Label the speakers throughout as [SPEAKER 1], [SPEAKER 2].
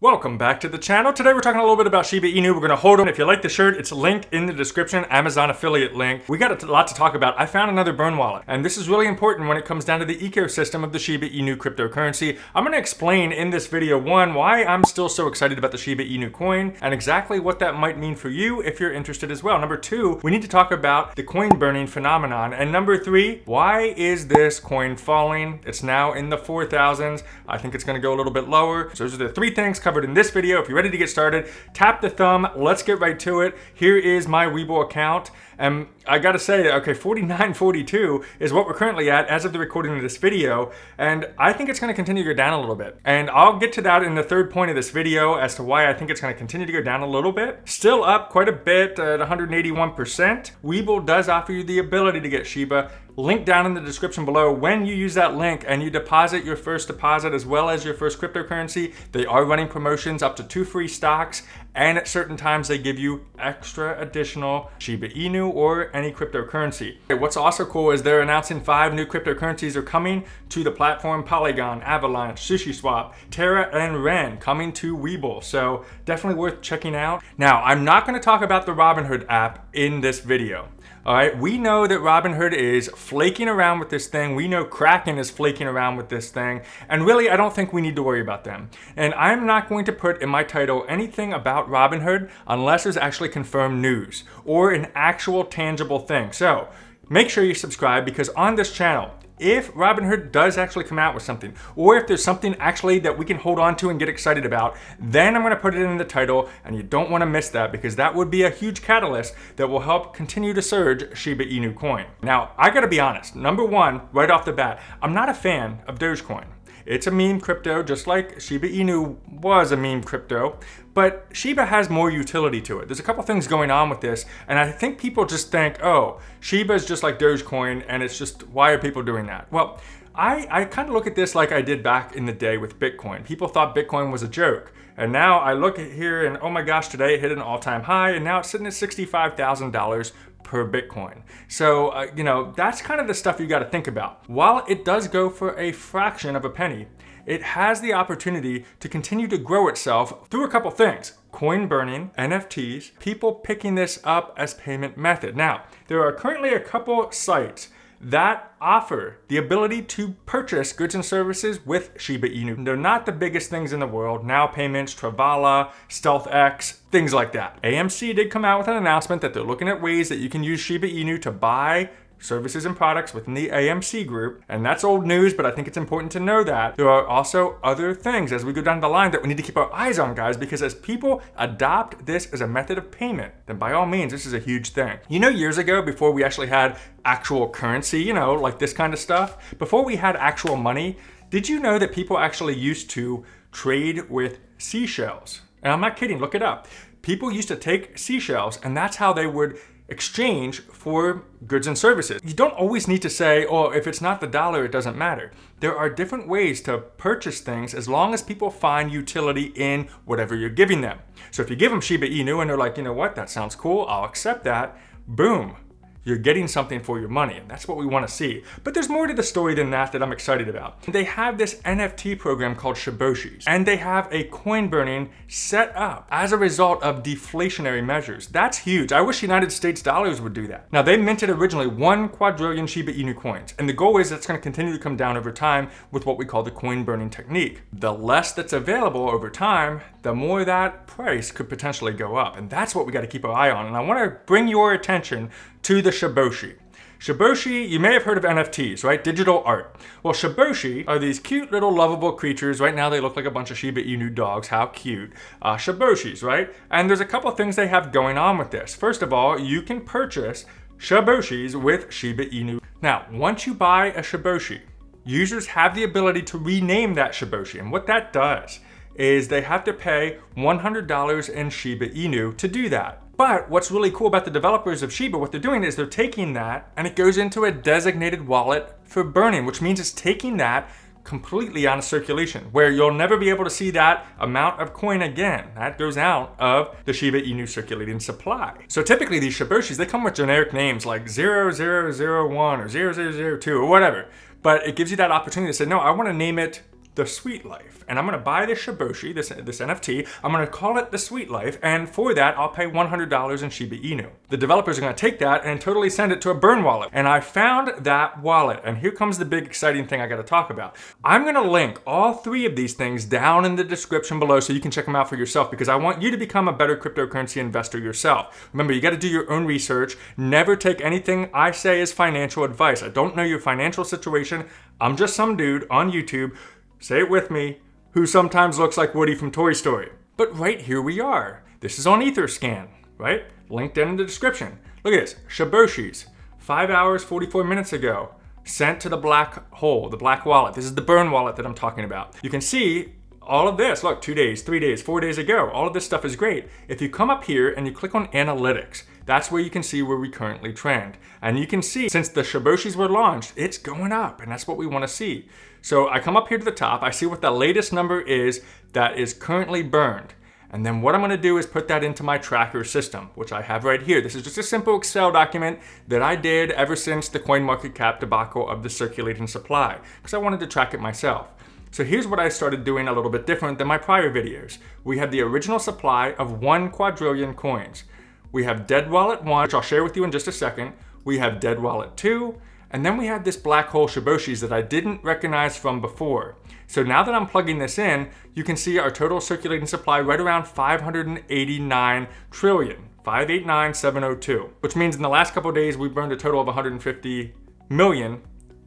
[SPEAKER 1] Welcome back to the channel. Today we're talking a little bit about Shiba Inu. We're going to hold on. If you like the shirt, it's linked in the description, Amazon affiliate link. We got a lot to talk about. I found another burn wallet, and this is really important when it comes down to the ecosystem of the Shiba Inu cryptocurrency. I'm going to explain in this video, one, why I'm still so excited about the Shiba Inu coin, and exactly what that might mean for you if you're interested as well. Number two, we need to talk about the coin burning phenomenon. And number three, why is this coin falling? It's now in the 4,000s. I think it's going to go a little bit lower. So those are the three things covered in this video. If you're ready to get started, tap the thumb. Let's get right to it. Here is my Weibo account. And I gotta say, okay, 49.42 is what we're currently at as of the recording of this video. And I think it's gonna continue to go down a little bit. And I'll get to that in the third point of this video as to why I think it's gonna continue to go down a little bit. Still up quite a bit at 181%. Weibo does offer you the ability to get Shiba. Link down in the description below. When you use that link and you deposit your first deposit as well as your first cryptocurrency, they are running promotions up to 2 free stocks, and at certain times they give you extra additional Shiba Inu or any cryptocurrency. What's also cool is they're announcing 5 new cryptocurrencies are coming to the platform: Polygon, Avalanche, SushiSwap, Terra, and Ren coming to Weibo. So definitely worth checking out. Now, I'm not going to talk about the Robinhood app in this video. All right, we know that Robinhood is flaking around with this thing. We know Kraken is flaking around with this thing. And really, I don't think we need to worry about them. And I'm not going to put in my title anything about Robinhood unless there's actually confirmed news or an actual tangible thing. So make sure you subscribe, because on this channel, if Robinhood does actually come out with something, or if there's something actually that we can hold on to and get excited about, then I'm going to put it in the title, and you don't want to miss that, because that would be a huge catalyst that will help continue to surge Shiba Inu coin. Now, I got to be honest. Number one, right off the bat, I'm not a fan of Dogecoin. It's a meme crypto, just like Shiba Inu was a meme crypto, but Shiba has more utility to it. There's a couple things going on with this, and I think people just think, oh, Shiba is just like Dogecoin, and it's just, why are people doing that? Well, I kind of look at this like I did back in the day with Bitcoin. People thought Bitcoin was a joke. And now I look at here and, oh my gosh, today it hit an all-time high, and now it's sitting at $65,000 per Bitcoin. So, that's kind of the stuff you got to think about. While it does go for a fraction of a penny, it has the opportunity to continue to grow itself through a couple things: coin burning, NFTs, people picking this up as payment method. Now, there are currently a couple sites that offer the ability to purchase goods and services with Shiba Inu. They're not the biggest things in the world: Now Payments, Travala, StealthX, things like that. AMC did come out with an announcement that they're looking at ways that you can use Shiba Inu to buy services and products within the AMC group, and that's old news, but I think it's important to know that there are also other things as we go down the line that we need to keep our eyes on, guys, because as people adopt this as a method of payment, then by all means, this is a huge thing. Years ago, before we actually had actual currency, like this kind of stuff, before we had actual money, did you know that people actually used to trade with seashells? And I'm not kidding, look it up. People used to take seashells, and that's how they would exchange for goods and services. You don't always need to say, oh, if it's not the dollar, it doesn't matter. There are different ways to purchase things as long as people find utility in whatever you're giving them. So if you give them Shiba Inu and they're like, you know what, that sounds cool, I'll accept that, boom. You're getting something for your money, and that's what we want to see. But there's more to the story than that I'm excited about. They have this NFT program called Shiboshis, and they have a coin burning set up as a result of deflationary measures. That's huge. I wish United States dollars would do that. Now, they minted originally 1 quadrillion Shiba Inu coins, and the goal is that's going to continue to come down over time with what we call the coin burning technique. The less that's available over time, the more that price could potentially go up, and that's what we got to keep our eye on. And I want to bring your attention to the Shiboshi. Shiboshi, you may have heard of NFTs, right? Digital art. Well, Shiboshi are these cute little lovable creatures. Right now they look like a bunch of Shiba Inu dogs. How cute. Shiboshis, right? And there's a couple things they have going on with this. First of all, you can purchase Shiboshis with Shiba Inu. Now, once you buy a Shiboshi, users have the ability to rename that Shiboshi. And what that does is they have to pay $100 in Shiba Inu to do that. But what's really cool about the developers of Shiba, what they're doing is they're taking that and it goes into a designated wallet for burning, which means it's taking that completely out of circulation, where you'll never be able to see that amount of coin again. That goes out of the Shiba Inu circulating supply. So typically these Shiboshis, they come with generic names like 0001 or 0002 or whatever, but it gives you that opportunity to say, no, I want to name it the sweet life. And I'm gonna buy this Shiboshi, this NFT, I'm gonna call it the sweet life, and for that, I'll pay $100 in Shiba Inu. The developers are gonna take that and totally send it to a burn wallet. And I found that wallet, and here comes the big exciting thing I gotta talk about. I'm gonna link all three of these things down in the description below so you can check them out for yourself, because I want you to become a better cryptocurrency investor yourself. Remember, you gotta do your own research. Never take anything I say as financial advice. I don't know your financial situation. I'm just some dude on YouTube, say it with me, who sometimes looks like Woody from Toy Story. But right here we are. This is on Etherscan, right? Linked in the description. Look at this, Shiboshis, 5 hours, 44 minutes ago, sent to the black hole, the black wallet. This is the burn wallet that I'm talking about. You can see all of this, look, 2 days, 3 days, 4 days ago, all of this stuff is great. If you come up here and you click on analytics, that's where you can see where we currently trend. And you can see since the Shiboshis were launched, it's going up, and that's what we want to see. So I come up here to the top, I see what the latest number is that is currently burned. And then what I'm gonna do is put that into my tracker system, which I have right here. This is just a simple Excel document that I did ever since the CoinMarketCap debacle of the circulating supply, because I wanted to track it myself. So here's what I started doing a little bit different than my prior videos. We have the original supply of 1 quadrillion coins. We have Dead Wallet 1, which I'll share with you in just a second. We have Dead Wallet 2, and then we have this black hole Shiboshis that I didn't recognize from before. So now that I'm plugging this in, you can see our total circulating supply right around 589 trillion, 589,702, which means in the last couple of days, we burned a total of 150 million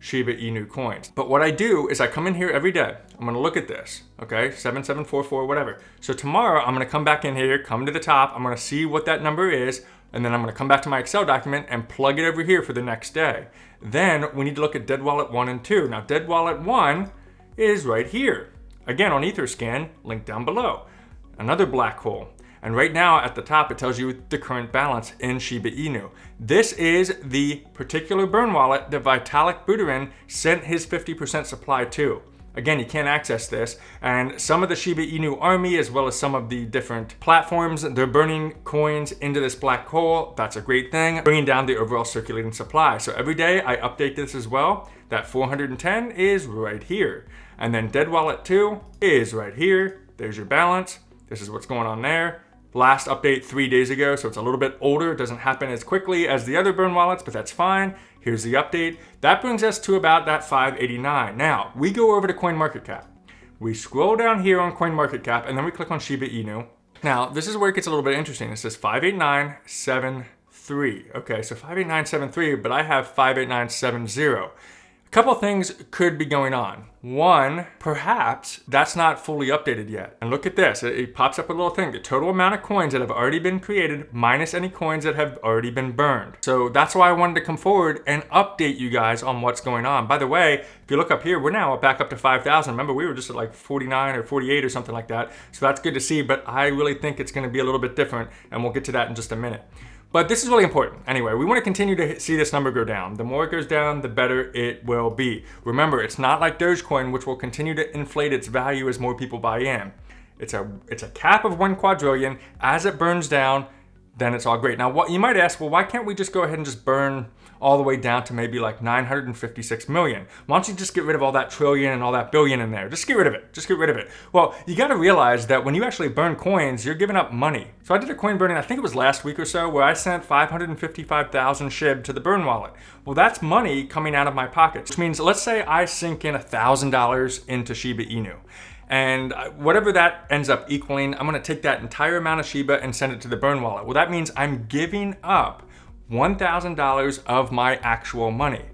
[SPEAKER 1] Shiba Inu coins. But what I do is I come in here every day. I'm gonna look at this, okay? 7744, whatever. So tomorrow I'm gonna come back in here, come to the top, I'm gonna see what that number is, and then I'm gonna come back to my Excel document and plug it over here for the next day. Then we need to look at Dead Wallet 1 and 2. Now Dead Wallet 1 is right here. Again on Etherscan, link down below. Another black hole. And right now at the top, it tells you the current balance in Shiba Inu. This is the particular burn wallet that Vitalik Buterin sent his 50% supply to. Again, you can't access this. And some of the Shiba Inu army, as well as some of the different platforms, they're burning coins into this black hole. That's a great thing, bringing down the overall circulating supply. So every day I update this as well. That 410 is right here. And then Dead Wallet 2 is right here. There's your balance. This is what's going on there. Last update 3 days ago, so it's a little bit older. It doesn't happen as quickly as the other burn wallets, but that's fine. Here's the update. That brings us to about that 589. Now, we go over to CoinMarketCap. We scroll down here on CoinMarketCap, and then we click on Shiba Inu. Now, this is where it gets a little bit interesting. It says 58973. Okay, so 58973, but I have 58970. A couple things could be going on. One, perhaps that's not fully updated yet. And look at this, it pops up a little thing, the total amount of coins that have already been created minus any coins that have already been burned. So that's why I wanted to come forward and update you guys on what's going on. By the way, if you look up here, we're now back up to 5,000. Remember, we were just at like 49 or 48 or something like that. So that's good to see, but I really think it's gonna be a little bit different, and we'll get to that in just a minute. But this is really important. Anyway, we want to continue to see this number go down. The more it goes down, the better it will be. Remember, it's not like Dogecoin, which will continue to inflate its value as more people buy in. It's a cap of 1 quadrillion. As it burns down, then it's all great. Now, what you might ask, well, why can't we just go ahead and just burn all the way down to maybe like 956 million? Why don't you just get rid of all that trillion and all that billion in there? Just get rid of it. Just get rid of it. Well, you got to realize that when you actually burn coins, you're giving up money. So I did a coin burning, I think it was last week or so, where I sent 555,000 SHIB to the burn wallet. Well, that's money coming out of my pockets, which means let's say I sink in $1,000 into Shiba Inu. And whatever that ends up equaling, I'm gonna take that entire amount of Shiba and send it to the burn wallet. Well, that means I'm giving up $1,000 of my actual money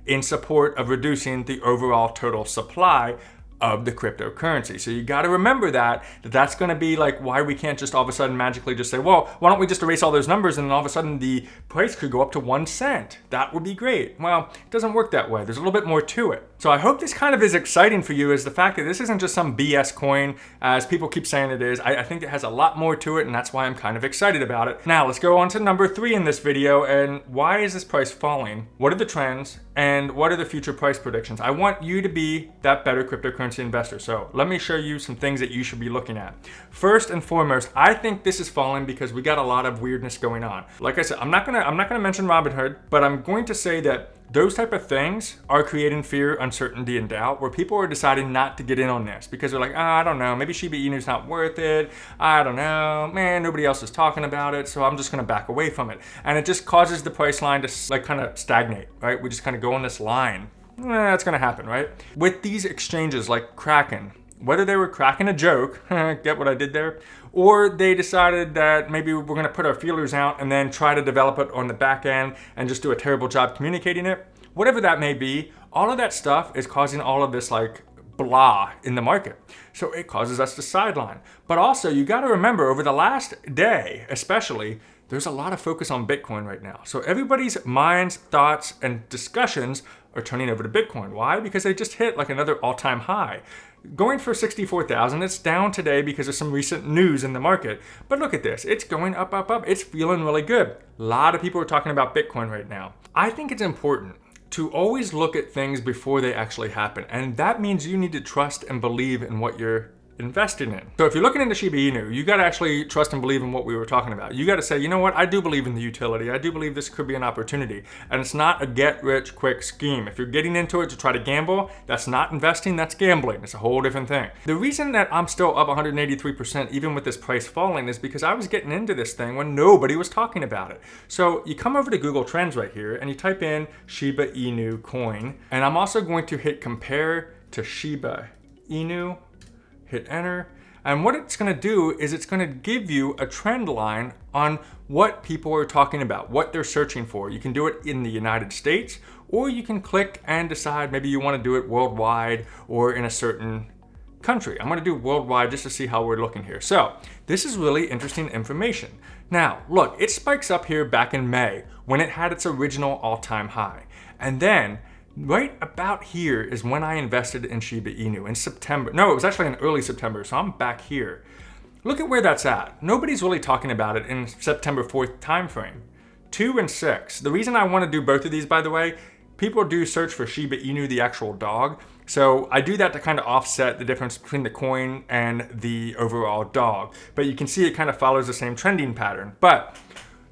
[SPEAKER 1] in support of reducing the overall total supply of the cryptocurrency. So you got to remember that's going to be like why we can't just all of a sudden magically just say, well, why don't we just erase all those numbers and then all of a sudden the price could go up to 1 cent. That would be great. Well, it doesn't work that way. There's a little bit more to it. So I hope this kind of is exciting for you, is the fact that this isn't just some BS coin as people keep saying it is. I think it has a lot more to it, and that's why I'm kind of excited about it. Now let's go on to number 3 in this video, and why is this price falling? What are the trends? And what are the future price predictions? I want you to be that better cryptocurrency investor. So let me show you some things that you should be looking at. First and foremost, I think this is falling because we got a lot of weirdness going on. Like I said, I'm not gonna mention Robinhood, but I'm going to say that those type of things are creating fear, uncertainty, and doubt, where people are deciding not to get in on this because they're like, I don't know, maybe Shiba Inu's not worth it. I don't know, man, nobody else is talking about it, so I'm just gonna back away from it. And it just causes the price line to like kind of stagnate, right? We just kind of go on this line. That's gonna happen, right? With these exchanges like Kraken, whether they were cracking a joke, get what I did there, or they decided that maybe we're gonna put our feelers out and then try to develop it on the back end and just do a terrible job communicating it, whatever that may be, all of that stuff is causing all of this like blah in the market. So it causes us to sideline. But also you gotta remember, over the last day especially, there's a lot of focus on Bitcoin right now. So everybody's minds, thoughts, and discussions are turning over to Bitcoin. Why? Because they just hit like another all-time high. Going for 64,000, it's down today because of some recent news in the market. But look at this, it's going up, up, up. It's feeling really good. A lot of people are talking about Bitcoin right now. I think it's important to always look at things before they actually happen. And that means you need to trust and believe in what you're investing in. So if you're looking into Shiba Inu, you got to actually trust and believe in what we were talking about. You got to say, you know what, I do believe in the utility. I do believe this could be an opportunity. And it's not a get rich quick scheme. If you're getting into it to try to gamble, that's not investing, that's gambling. It's a whole different thing. The reason that I'm still up 183% even with this price falling is because I was getting into this thing when nobody was talking about it. So you come over to Google Trends right here and you type in Shiba Inu coin, and I'm also going to hit compare to Shiba Inu, hit enter, and what it's going to do is it's going to give you a trend line on what people are talking about, what they're searching for. You can do it in the United States, or you can click and decide maybe you want to do it worldwide or in a certain country. I'm going to do worldwide just to see how we're looking here. So this is really interesting information. Now look, it spikes up here back in May when it had its original all-time high, and then right about here is when I invested in Shiba Inu in September. No, it was actually in early September, so I'm back here. Look at where that's at. Nobody's really talking about it in September 4th timeframe. 2 and 6. The reason I want to do both of these, by the way, people do search for Shiba Inu, the actual dog. So I do that to kind of offset the difference between the coin and the overall dog. But you can see it kind of follows the same trending pattern. But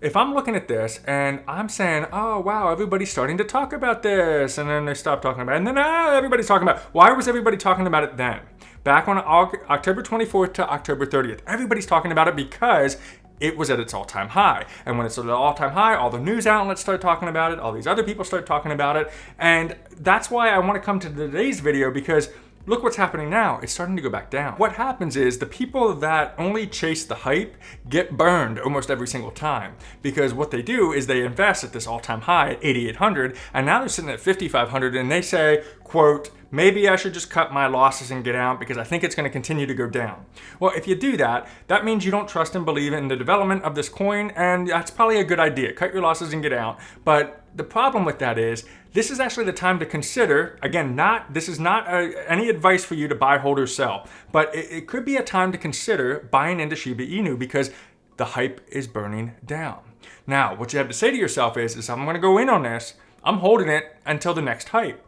[SPEAKER 1] if I'm looking at this and I'm saying, oh wow, everybody's starting to talk about this, and then they stop talking about it, and then everybody's talking about it. Why was everybody talking about it then? Back on October 24th to October 30th, everybody's talking about it because it was at its all-time high. And when it's at an all-time high, all the news outlets start talking about it, all these other people start talking about it, and that's why I want to come to today's video, because look what's happening now. It's starting to go back down. What happens is the people that only chase the hype get burned almost every single time, because what they do is they invest at this all-time high at 8,800, and now they're sitting at 5,500, and they say, quote, maybe I should just cut my losses and get out because I think it's going to continue to go down. Well, if you do that, that means you don't trust and believe in the development of this coin, and that's probably a good idea. Cut your losses and get out. But the problem with that is this is actually the time to consider, again, this is not any advice for you to buy, hold, or sell, but it could be a time to consider buying into Shiba Inu because the hype is burning down. Now, what you have to say to yourself is I'm going to go in on this, I'm holding it until the next hype.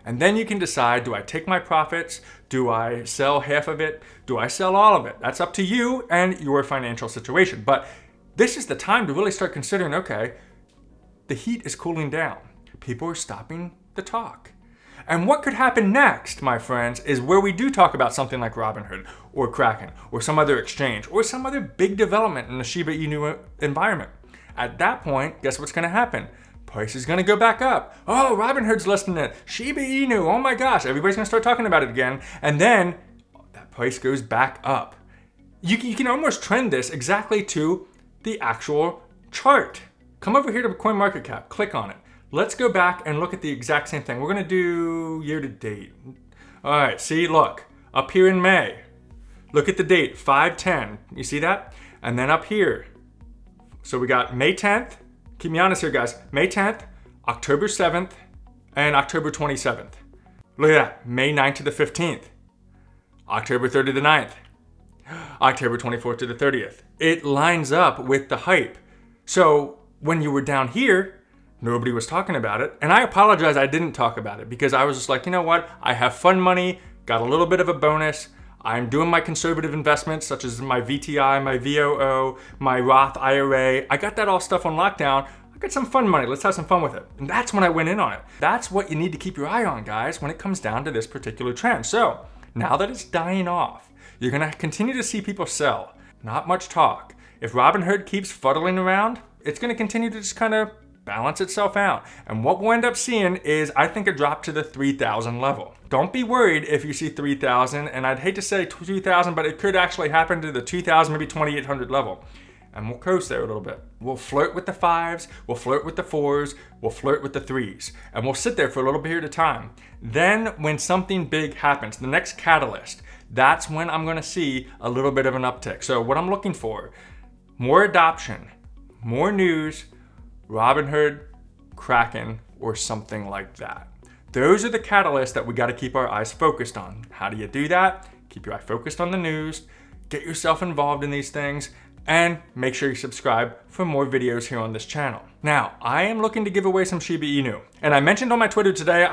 [SPEAKER 1] And then you can decide, do I take my profits? Do I sell half of it? Do I sell all of it? That's up to you and your financial situation. But this is the time to really start considering, okay, the heat is cooling down. People are stopping the talk. And what could happen next, my friends, is where we do talk about something like Robinhood or Kraken or some other exchange or some other big development in the Shiba Inu environment. At that point, guess what's going to happen? Price is going to go back up. Oh, Robinhood's listing it. Shiba Inu, oh my gosh, everybody's going to start talking about it again. And then that price goes back up. You can almost trend this exactly to the actual chart. Come over here to CoinMarketCap, click on it. Let's go back and look at the exact same thing. We're going to do year to date. All right, see, look, up here in May, look at the date, 5/10. You see that? And then up here, so we got May 10th. Keep me honest here, guys. May 10th, October 7th, and October 27th. Look at that. May 9th to the 15th. October 3rd to the 9th. October 24th to the 30th. It lines up with the hype. So when you were down here, nobody was talking about it. And I apologize I didn't talk about it because I was just like, you know what? I have fun money, got a little bit of a bonus. I'm doing my conservative investments such as my VTI, my VOO, my Roth IRA. I got that all stuff on lockdown. I get some fun money. Let's have some fun with it. And that's when I went in on it. That's what you need to keep your eye on, guys, when it comes down to this particular trend. So now that it's dying off, you're gonna continue to see people sell. Not much talk. If Robinhood keeps fuddling around, it's gonna continue to just kind of balance itself out. And what we'll end up seeing is, I think, a drop to the 3,000 level. Don't be worried if you see 3,000, and I'd hate to say 2,000, but it could actually happen to the 2,000, maybe 2,800 level. And we'll coast there a little bit. We'll flirt with the 5s, we'll flirt with the 4s, we'll flirt with the 3s, and we'll sit there for a little period of time. Then when something big happens, the next catalyst, that's when I'm gonna see a little bit of an uptick. So what I'm looking for, more adoption, more news, Robinhood, Kraken, or something like that. Those are the catalysts that we gotta keep our eyes focused on. How do you do that? Keep your eye focused on the news, get yourself involved in these things, and make sure you subscribe for more videos here on this channel. Now, I am looking to give away some Shiba Inu. And I mentioned on my Twitter today,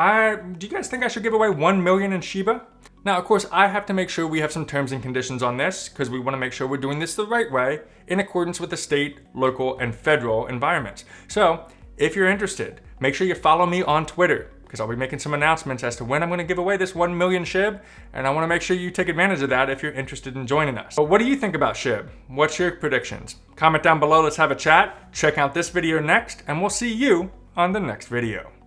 [SPEAKER 1] do you guys think I should give away 1 million in Shiba? Now, of course, I have to make sure we have some terms and conditions on this, because we want to make sure we're doing this the right way in accordance with the state, local, and federal environments. So if you're interested, make sure you follow me on Twitter, because I'll be making some announcements as to when I'm going to give away this 1 million SHIB, and I want to make sure you take advantage of that if you're interested in joining us. But what do you think about SHIB? What's your predictions? Comment down below, let's have a chat. Check out this video next, and we'll see you on the next video.